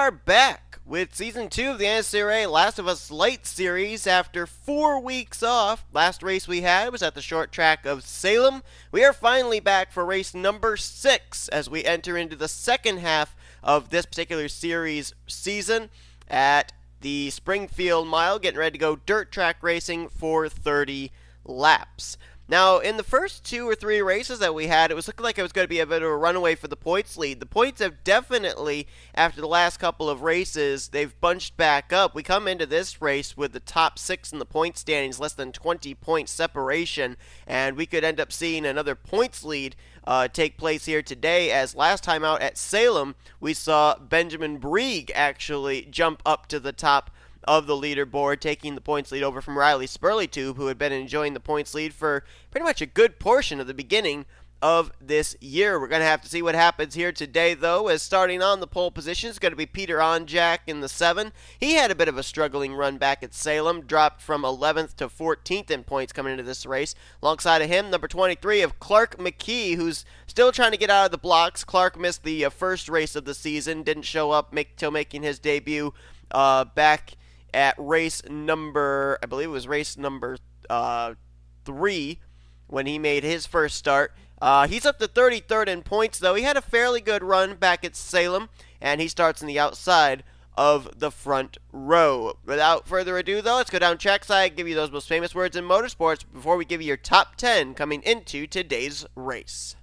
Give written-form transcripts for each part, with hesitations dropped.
are back with Season 2 of the NNSCRA Last of Us Lite series after 4 weeks off. Last race we had was at the short track of Salem. We are finally back for race number 6 as we enter into the second half of this particular series season at the Springfield Mile, getting ready to go dirt track racing for 30 laps. Now, in the first 2 or 3 races that we had, it was looking like it was going to be a bit of a runaway for the points lead. The points have definitely, after the last couple of races, they've bunched back up. We come into this race with the top 6 in the point standings, less than 20 point separation, and we could end up seeing another points lead take place here today, as last time out at Salem, we saw Benjamin Breeg actually jump up to the top of the leaderboard, taking the points lead over from R Spurlytube, who had been enjoying the points lead for pretty much a good portion of the beginning of this year. We're going to have to see what happens here today, though, as starting on the pole position is going to be P Onjack in the 7. He had a bit of a struggling run back at Salem, dropped from 11th to 14th in points coming into this race. Alongside of him, number 23 of R McKee, who's still trying to get out of the blocks. Clark missed the first race of the season, didn't show up till making his debut back at race number, I believe it was race number 3 when he made his first start. He's up to 33rd in points, though. He had a fairly good run back at Salem, and he starts on the outside of the front row. Without further ado, though, let's go down trackside, give you those most famous words in motorsports before we give you your top 10 coming into today's race.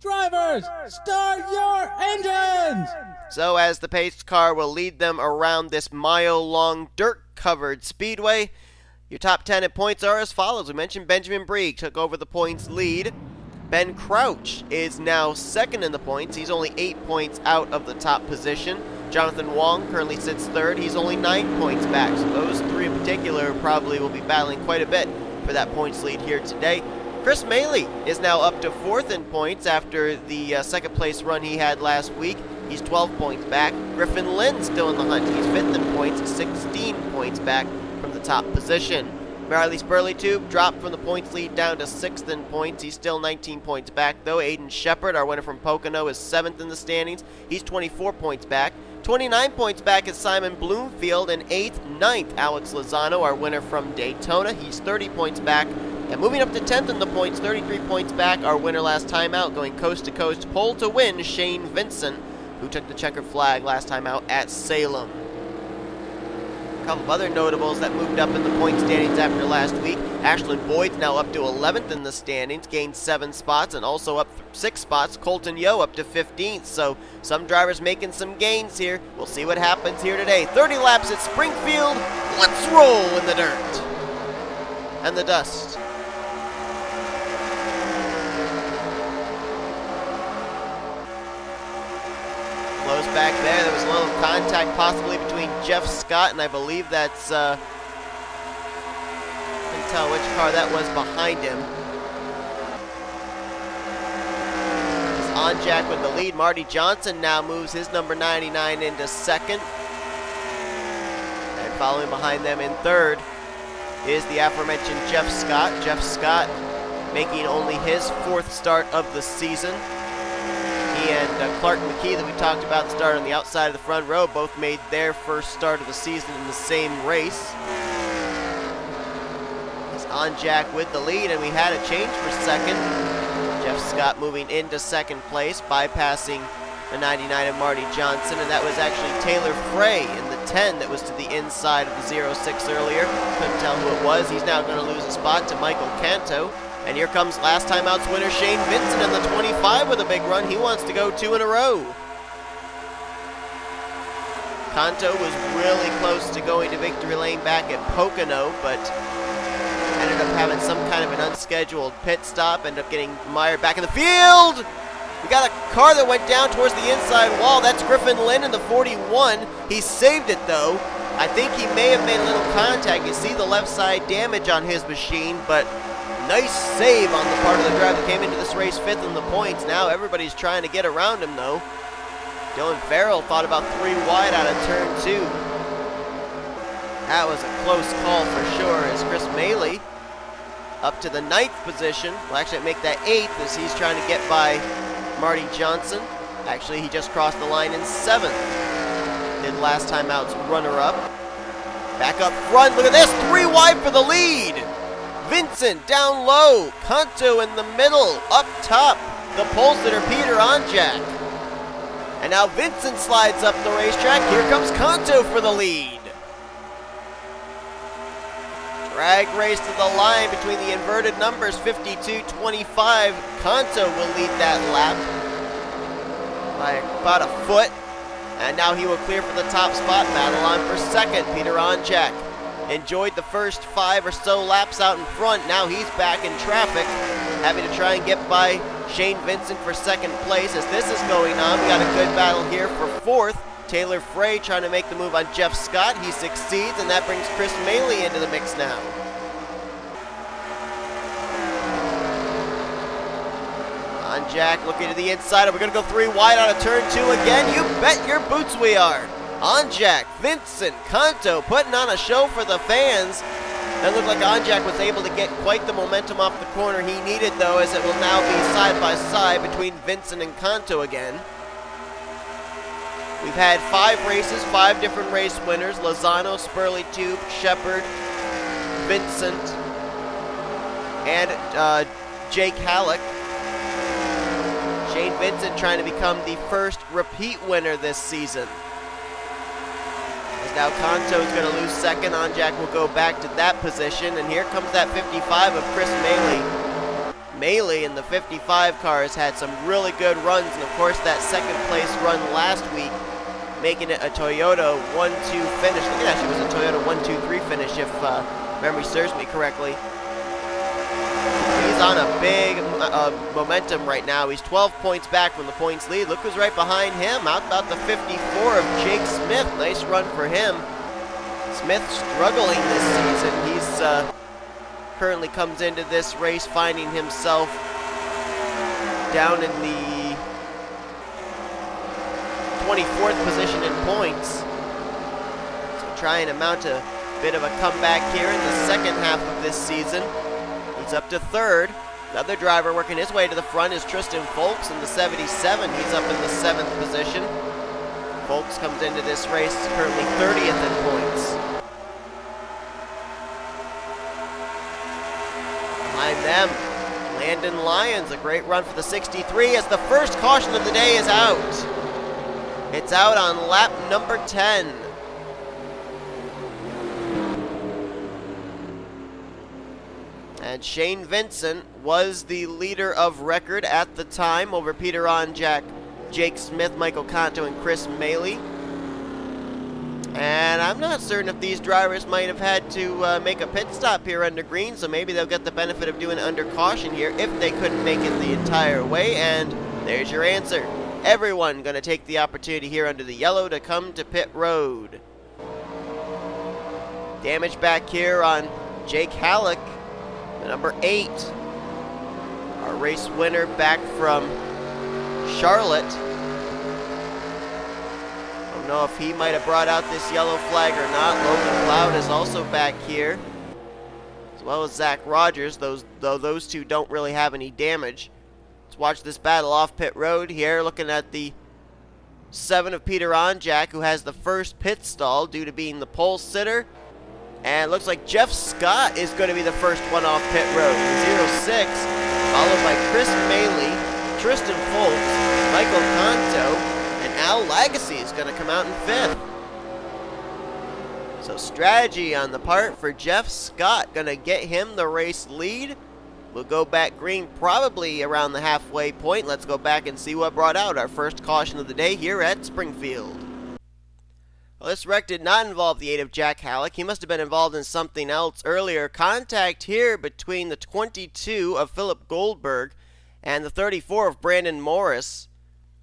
Drivers, start your engines! So as the pace car will lead them around this mile-long dirt-covered speedway, your top 10 at points are as follows. We mentioned Benjamin Breeg took over the points lead. Ben Crouch is now second in the points. He's only 8 points out of the top position. Jonathan Wong currently sits third. He's only 9 points back. So those 3 in particular probably will be battling quite a bit for that points lead here today. C Maley is now up to 4th in points after the second place run he had last week. He's 12 points back. Griffin Lynn still in the hunt. He's 5th in points, 16 points back from the top position. R Spurlytube dropped from the points lead down to 6th in points. He's still 19 points back, though. Aiden Shepard, our winner from Pocono, is 7th in the standings. He's 24 points back. 29 points back is Simon Bloomfield, and 8th, 9th, Alex Lozano, our winner from Daytona. He's 30 points back. And moving up to 10th in the points, 33 points back, our winner last time out, going coast to coast, pole to win, Shane Vincent, who took the checkered flag last time out at Salem. A couple of other notables that moved up in the point standings after last week. Ashlyn Boyd's now up to 11th in the standings, gained 7 spots, and also up 6 spots. Colton Yohe up to 15th, so some drivers making some gains here. We'll see what happens here today. 30 laps at Springfield. Let's roll in the dirt and the dust. Close back there. There was a little contact possibly between Jeff Scott, and I believe that's, I can't tell which car that was behind him. It's Onjack with the lead. Marty Johnson now moves his number 99 into 2nd. And following behind them in 3rd is the aforementioned Jeff Scott. Jeff Scott making only his 4th start of the season. He and R McKee that we talked about start on the outside of the front row both made their first start of the season in the same race. It's Onjack with the lead, and we had a change for 2nd. Jeff Scott moving into 2nd place, bypassing the 99 of Marty Johnson, and that was actually Taylor Frey in the 10 that was to the inside of the 06 earlier. Couldn't tell who it was. He's now going to lose a spot to M Canto. And here comes last time out's winner Shane Vincent in the 25 with a big run. He wants to go 2 in a row. Canto was really close to going to victory lane back at Pocono, but ended up having some kind of an unscheduled pit stop, ended up getting mired back in the field. We got a car that went down towards the inside wall. That's Griffin Lynn in the 41. He saved it, though. I think he may have made a little contact. You see the left side damage on his machine, but nice save on the part of the driver that came into this race 5th in the points. Now everybody's trying to get around him, though. Dylan Farrell thought about 3 wide out of turn 2. That was a close call for sure, as C Maley up to the 9th position. Well, actually, make that 8th as he's trying to get by Marty Johnson. Actually, he just crossed the line in 7th. did last time out's runner-up. Back up front, look at this, 3 wide for the lead. Vincent down low, Canto in the middle, up top, the pole sitter P Onjack. And now Vincent slides up the racetrack, here comes Canto for the lead. Drag race to the line between the inverted numbers, 52-25. Canto will lead that lap by about a foot. And now he will clear for the top spot, battle on for second. P Onjack enjoyed the first 5 or so laps out in front. Now he's back in traffic, having to try and get by Shane Vincent for second place. As this is going on, we got a good battle here for fourth. Taylor Frey trying to make the move on Jeff Scott. He succeeds, and that brings Chris Maley into the mix now. Onjack looking to the inside, and we're going to go 3 wide out of turn 2 again. You bet your boots we are. Onjack, Vincent, Canto putting on a show for the fans. It looked like Onjack was able to get quite the momentum off the corner he needed, though, as it will now be side by side between Vincent and Canto again. We've had 5 races, 5 different race winners. Lozano, Spurlytube, Shepard, Vincent, and J Hallec. Shane Vincent trying to become the first repeat winner this season. As now Canto is going to lose second. Onjack will go back to that position. And here comes that 55 of Chris Maley. Maley in the 55 car has had some really good runs. And of course that second place run last week, making it a Toyota 1-2 finish. I think it actually was a Toyota 1-2-3 finish if memory serves me correctly. He's on a big momentum right now. He's 12 points back from the points lead. Look who's right behind him. Out about the 54 of Jake Smith. Nice run for him. Smith struggling this season. He's currently comes into this race finding himself down in the 24th position in points. So trying to mount a bit of a comeback here in the second half of this season. He's up to third. Another driver working his way to the front is Tristan Fowlkes in the 77. He's up in the 7th position. Fowlkes comes into this race currently 30th in points. Behind them, L Lyons, a great run for the 63 as the first caution of the day is out. It's out on lap number 10. And Shane Vincent was the leader of record at the time over P Onjack, Jake Smith, Michael Canto, and Chris Maley. And I'm not certain if these drivers might have had to make a pit stop here under green, so maybe they'll get the benefit of doing it under caution here if they couldn't make it the entire way. And there's your answer. Everyone going to take the opportunity here under the yellow to come to pit road. Damage back here on J Hallec. Number 8, our race winner back from Charlotte. Don't know if he might have brought out this yellow flag or not. Logan Cloud is also back here, as well as Zach Rogers, though those two don't really have any damage. Let's watch this battle off pit road here, looking at the 7 of P Onjack, who has the first pit stall due to being the pole sitter. And it looks like Jeff Scott is going to be the first one off pit road. 06, followed by Chris Maley, Tristan Fowlkes, Michael Canto, and A Lagasee is going to come out in 5th. So strategy on the part for Jeff Scott, going to get him the race lead. We'll go back green probably around the halfway point. Let's go back and see what brought out our first caution of the day here at Springfield. Well, this wreck did not involve the 8 of J Hallec. He must have been involved in something else earlier. Contact here between the 22 of Philip Goldberg and the 34 of Brandon Morris.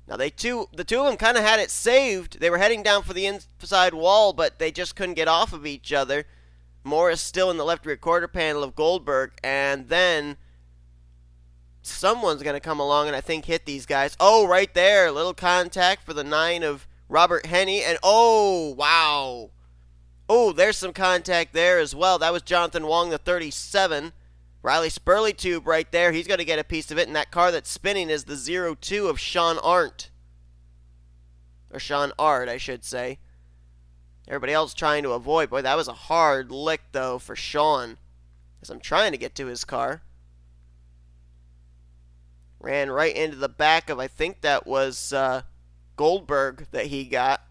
Now, the two of them kind of had it saved. They were heading down for the inside wall, but they just couldn't get off of each other. Morris still in the left rear quarter panel of Goldberg, and then someone's going to come along and I think hit these guys. Oh, right there, little contact for the 9 of Robert Henne, and oh, wow. Oh, there's some contact there as well. That was Jonathan Wong, the 37. Riley Spurlytube right there. He's going to get a piece of it, and that car that's spinning is the 02 of Sean Arndt. Or Sean Ard, I should say. Everybody else trying to avoid. Boy, that was a hard lick, though, for Sean, as I'm trying to get to his car. Ran right into the back of, I think that was Goldberg that he got.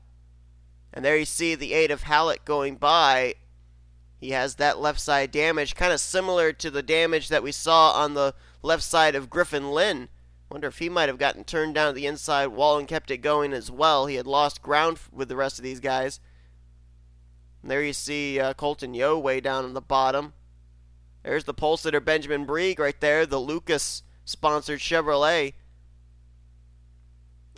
And there you see the 8 of Hallec going by. He has that left side damage, kind of similar to the damage that we saw on the left side of Griffin Lynn. Wonder if he might have gotten turned down to the inside wall and kept it going as well. He had lost ground with the rest of these guys. And there you see Colton Yohe way down on the bottom. There's the pole sitter Benjamin Breeg right there, the Lucas-sponsored Chevrolet.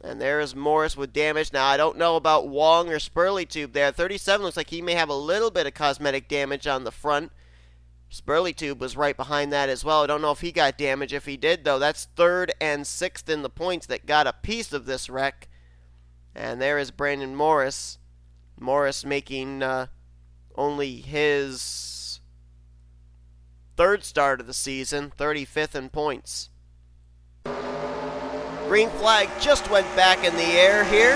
And there's Morris with damage. Now, I don't know about Wong or Spurlytube there. 37 looks like he may have a little bit of cosmetic damage on the front. Spurlytube was right behind that as well. I don't know if he got damage. If he did, though, that's 3rd and 6th in the points that got a piece of this wreck. And there is Brandon Morris. Morris making only his 3rd start of the season, 35th in points. Green flag just went back in the air here.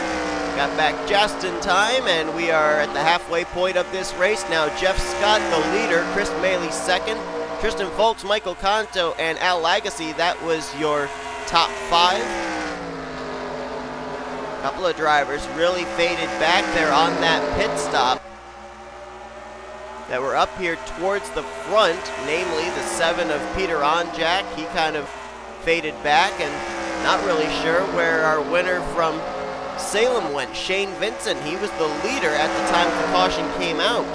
Got back just in time, and we are at the halfway point of this race. Now Jeff Scott, the leader, Chris Maley 2nd, Tristan Fowlkes, Michael Canto, and A Lagasee. That was your top 5. A couple of drivers really faded back there on that pit stop that were up here towards the front, namely the 7 of P Onjack. He kind of faded back, and not really sure where our winner from Salem went. Shane Vincent, he was the leader at the time the caution came out.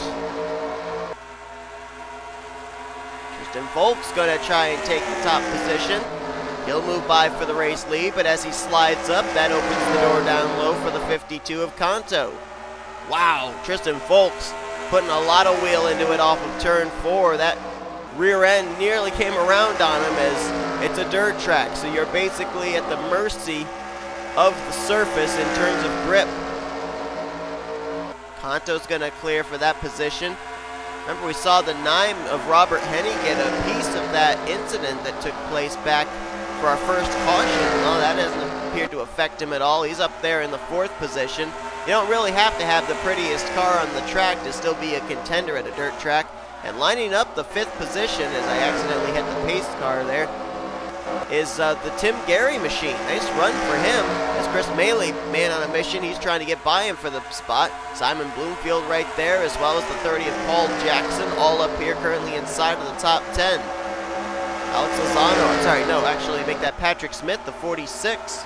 Tristan Fowlkes going to try and take the top position. He'll move by for the race lead, but as he slides up, that opens the door down low for the 52 of Canto. Wow, Tristan Fowlkes putting a lot of wheel into it off of turn 4. That rear end nearly came around on him, as it's a dirt track, so you're basically at the mercy of the surface in terms of grip. Canto's going to clear for that position. Remember, we saw the 9 of Robert Henne get a piece of that incident that took place back for our first caution. Well, that doesn't appear to affect him at all. He's up there in the 4th position. You don't really have to have the prettiest car on the track to still be a contender at a dirt track. And lining up the 5th position, as I accidentally hit the pace car there, is the Tim Gary machine. Nice run for him, as Chris Maley, man on a mission, he's trying to get by him for the spot. Simon Bloomfield right there, as well as the 30 of Paul Jackson, all up here currently inside of the top 10. Alex Lozano, I'm sorry, no, actually make that Patrick Smith, the 46,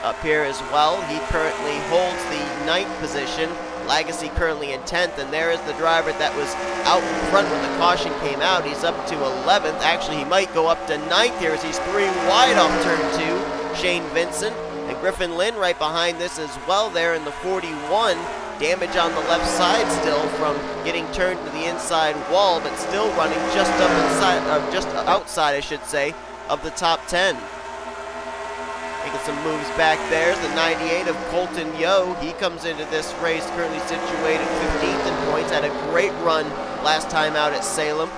up here as well. He currently holds the 9th position. Lagasee currently in 10th, and there is the driver that was out in front when the caution came out. He's up to 11th. Actually, he might go up to 9th here as he's 3 wide off turn 2. Shane Vincent and Griffin Lynn right behind this as well there in the 41. Damage on the left side still from getting turned to the inside wall, but still running just up inside, just outside, I should say, of the top 10. Making some moves back there is the 98 of Colton Yohe. He comes into this race currently situated 15th in points. Had a great run last time out at Salem.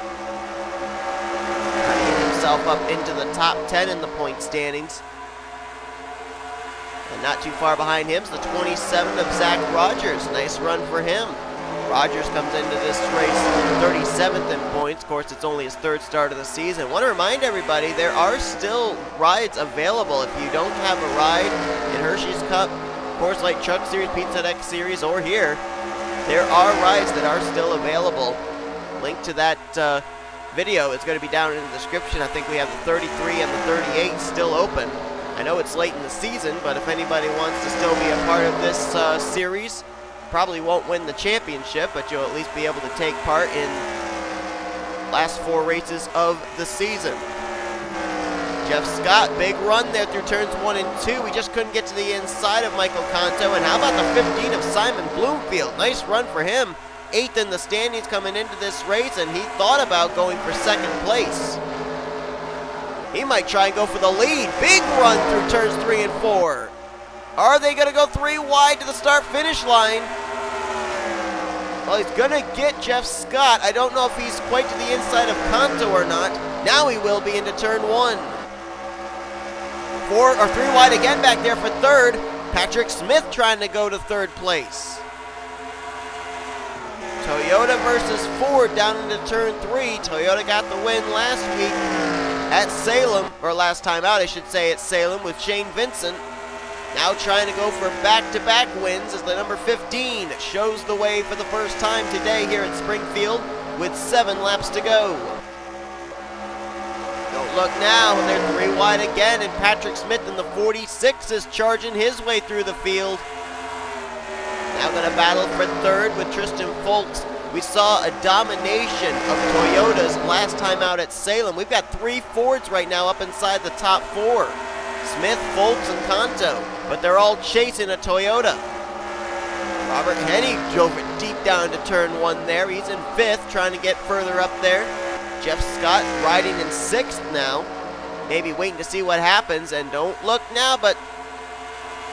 Trying to get himself up into the top 10 in the point standings. And not too far behind him is the 27 of Zach Rogers. Nice run for him. Rogers comes into this race 37th in points. Of course, it's only his 3rd start of the season. I want to remind everybody, there are still rides available. If you don't have a ride in Hershey's Cup, Coors Light Truck Series, Pizza X Series, or here, there are rides that are still available. Link to that video is going to be down in the description. I think we have the 33 and the 38 still open. I know it's late in the season, but if anybody wants to still be a part of this series, probably won't win the championship, but you'll at least be able to take part in last 4 races of the season. Jeff Scott, big run there through turns 1 and 2. We just couldn't get to the inside of Michael Canto. And how about the 15 of Simon Bloomfield? Nice run for him. 8th in the standings coming into this race, and he thought about going for 2nd place. He might try and go for the lead. Big run through turns 3 and 4. Are they going to go 3 wide to the start-finish line? Well, he's going to get Jeff Scott. I don't know if he's quite to the inside of Canto or not. Now he will be into turn 1. 3 wide again back there for 3rd. Patrick Smith trying to go to 3rd place. Toyota versus Ford down into turn 3. Toyota got the win last week at Salem, or last time out I should say, at Salem with Shane Vincent. Now trying to go for back-to-back wins as the number 15 shows the way for the first time today here at Springfield with 7 laps to go. Don't look now, they're 3 wide again, and Patrick Smith in the 46 is charging his way through the field. Now going to battle for third with Tristan Fowlkes. We saw a domination of Toyotas last time out at Salem. We've got 3 Fords right now up inside the top 4. Smith, Fowlkes, and Canto, but they're all chasing a Toyota. Robert Henne drove it deep down to turn 1 there. He's in 5th, trying to get further up there. Jeff Scott riding in 6th now. Maybe waiting to see what happens, and don't look now, but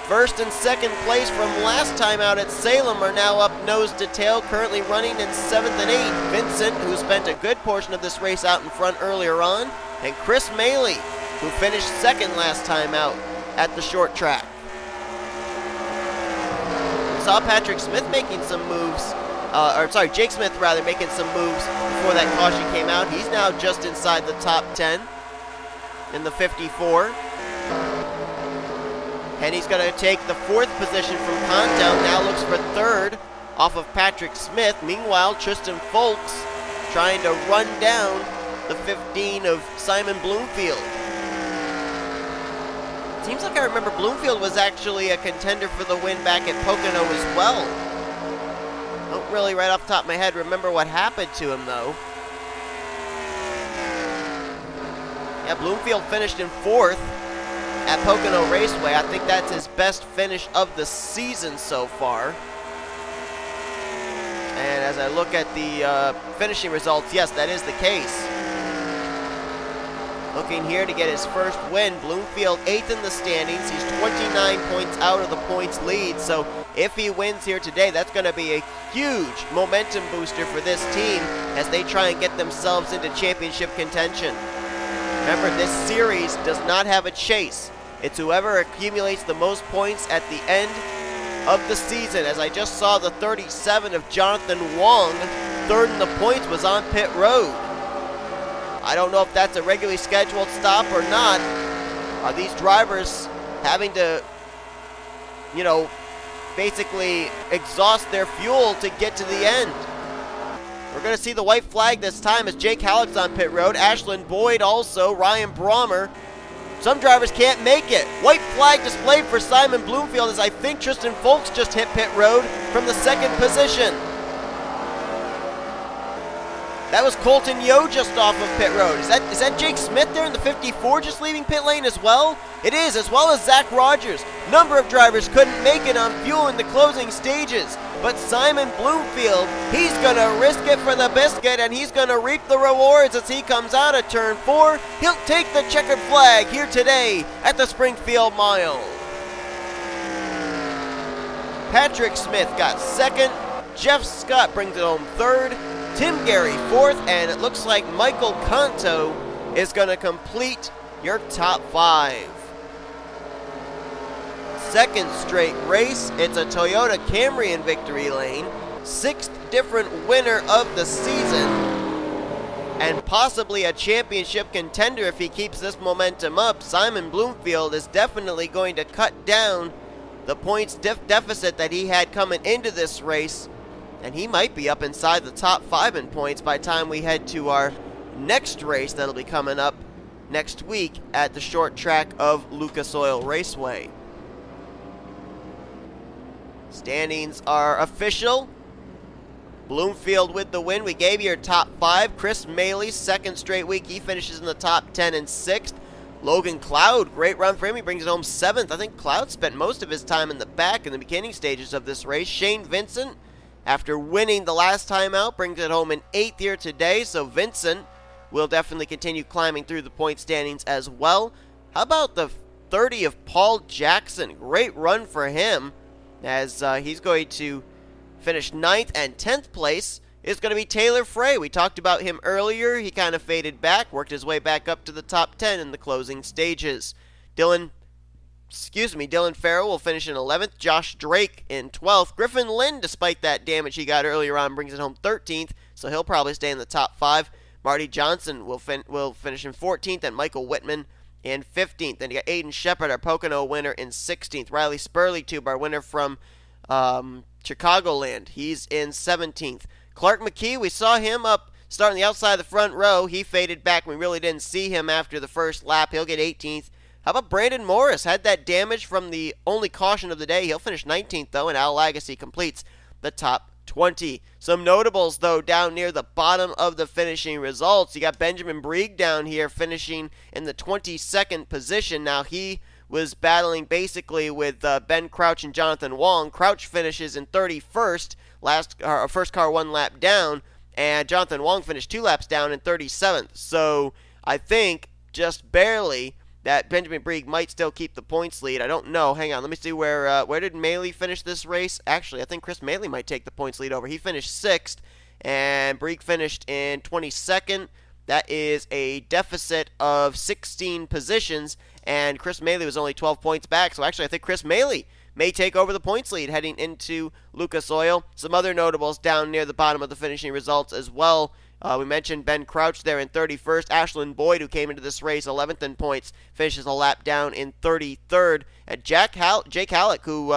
first and second place from last time out at Salem are now up nose to tail, currently running in 7th and 8th. Vincent, who spent a good portion of this race out in front earlier on, and Chris Maley, who finished 2nd last time out at the short track. We saw Patrick Smith making some moves, Jake Smith rather, making some moves before that caution came out. He's now just inside the top 10 in the 54. And he's going to take the 4th position from Canto, now looks for 3rd off of Patrick Smith. Meanwhile, Tristan Fowlkes trying to run down the 15 of Simon Bloomfield. Seems like I remember Bloomfield was actually a contender for the win back at Pocono as well. Don't really right off the top of my head remember what happened to him though. Yeah, Bloomfield finished in 4th at Pocono Raceway. I think that's his best finish of the season so far. And as I look at the finishing results, yes, that is the case. Looking here to get his first win. Bloomfield 8th in the standings. He's 29 points out of the points lead. So if he wins here today, that's going to be a huge momentum booster for this team as they try and get themselves into championship contention. Remember, this series does not have a chase. It's whoever accumulates the most points at the end of the season. As I just saw, the 37 of Jonathan Wong, 3rd in the points, was on pit road. I don't know if that's a regularly scheduled stop or not. Are these drivers having to, basically exhaust their fuel to get to the end? We're going to see the white flag this time as J Hallec's on pit road. Ashlyn Boyd also, Ryan Brommer. Some drivers can't make it. White flag displayed for Simon Bloomfield as I think Tristan Fowlkes just hit pit road from the 2nd position. That was Colton Yohe just off of pit road. Is that Jake Smith there in the 54 just leaving pit lane as well? It is, as well as Zach Rogers. Number of drivers couldn't make it on fuel in the closing stages. But Simon Bloomfield, he's going to risk it for the biscuit, and he's going to reap the rewards as he comes out of turn 4. He'll take the checkered flag here today at the Springfield Mile. Patrick Smith got 2nd. Jeff Scott brings it home 3rd. Tim Gary 4th, and it looks like Michael Canto is going to complete your top 5. 2nd straight race. It's a Toyota Camry in victory lane. 6th different winner of the season, and possibly a championship contender if he keeps this momentum up. Simon Bloomfield is definitely going to cut down the points deficit that he had coming into this race, and he might be up inside the top 5 in points by the time we head to our next race that'll be coming up next week at the short track of Lucas Oil Raceway. Standings are official. Bloomfield with the win. We gave you your top 5. Chris Maley, 2nd straight week. He finishes in the top 10 and 6th. Logan Cloud, great run for him. He brings it home 7th. I think Cloud spent most of his time in the back in the beginning stages of this race. Shane Vincent, after winning the last time out, brings it home in 8th here today. So Vincent will definitely continue climbing through the point standings as well. How about the 30 of Paul Jackson? Great run for him, as he's going to finish 9th, and 10th place is going to be Taylor Frey. We talked about him earlier. He kind of faded back, worked his way back up to the top 10 in the closing stages. Dylan, Dylan Farrell will finish in 11th. Josh Drake in 12th. Griffin Lynn, despite that damage he got earlier on, brings it home 13th, so he'll probably stay in the top 5. Marty Johnson will finish in 14th, and Michael Whitman in 15th. Then you got Aiden Shepard, our Pocono winner, in 16th. Riley Spurlytube, our winner from Chicagoland, he's in 17th. Clark McKee, we saw him up starting the outside of the front row. He faded back. We really didn't see him after the first lap. He'll get 18th. How about Brandon Morris? Had that damage from the only caution of the day. He'll finish 19th, though, and A Lagasee completes the top 20. Some notables, though, down near the bottom of the finishing results. You got Benjamin Breeg down here finishing in the 22nd position. Now, he was battling basically with Ben Crouch and Jonathan Wong. Crouch finishes in 31st, first car 1 lap down, and Jonathan Wong finished 2 laps down in 37th. So I think just barely that Benjamin Breeg might still keep the points lead. I don't know. Hang on. Let me see where did Maley finish this race? Actually, I think Chris Maley might take the points lead over. He finished 6th, and Breeg finished in 22nd. That is a deficit of 16 positions, and Chris Maley was only 12 points back. So actually, I think Chris Maley may take over the points lead heading into Lucas Oil. Some other notables down near the bottom of the finishing results as well. We mentioned Ben Crouch there in 31st. Ashland Boyd, who came into this race 11th in points, finishes a lap down in 33rd. And Jake Hallec, who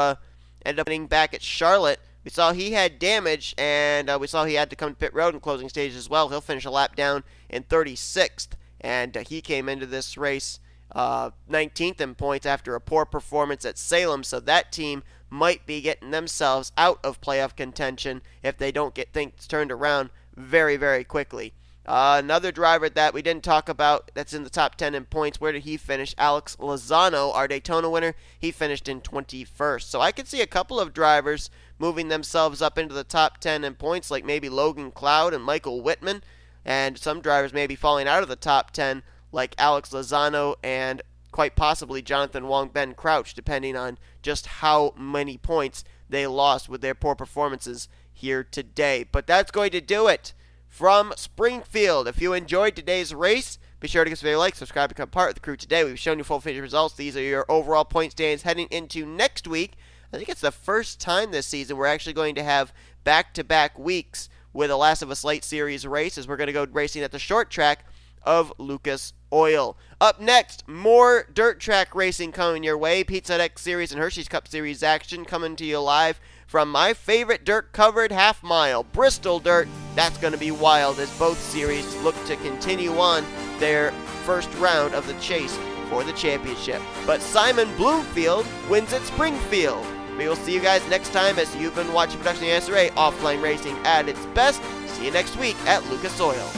ended up getting back at Charlotte, we saw he had damage, and we saw he had to come to pit road in closing stages as well. He'll finish a lap down in 36th, and he came into this race 19th in points after a poor performance at Salem, so that team might be getting themselves out of playoff contention if they don't get things turned around very, very quickly. Another driver that we didn't talk about that's in the top 10 in points, where did he finish? Alex Lozano, our Daytona winner, he finished in 21st. So I could see a couple of drivers moving themselves up into the top 10 in points, like maybe Logan Cloud and Michael Whitman, and some drivers maybe falling out of the top 10, like Alex Lozano and quite possibly Jonathan Wong, Ben Crouch, depending on just how many points they lost with their poor performances here today. But that's going to do it from Springfield. If you enjoyed today's race, be sure to give us a video, like, subscribe, become part of the crew today. We've shown you full finish results. These are your overall point standings heading into next week. I think it's the first time this season we're actually going to have back-to-back weeks with a Last of Us Lite Series race, as we're going to go racing at the short track of Lucas Oil. Up next, more dirt track racing coming your way. Pizza Hut X Series and Hershey's Cup Series action coming to you live from my favorite dirt-covered half-mile, Bristol Dirt. That's going to be wild as both series look to continue on their first round of the chase for the championship. But Simon Bloomfield wins at Springfield. We will see you guys next time as you've been watching Production NNSCRA Offline Racing at its best. See you next week at Lucas Oil.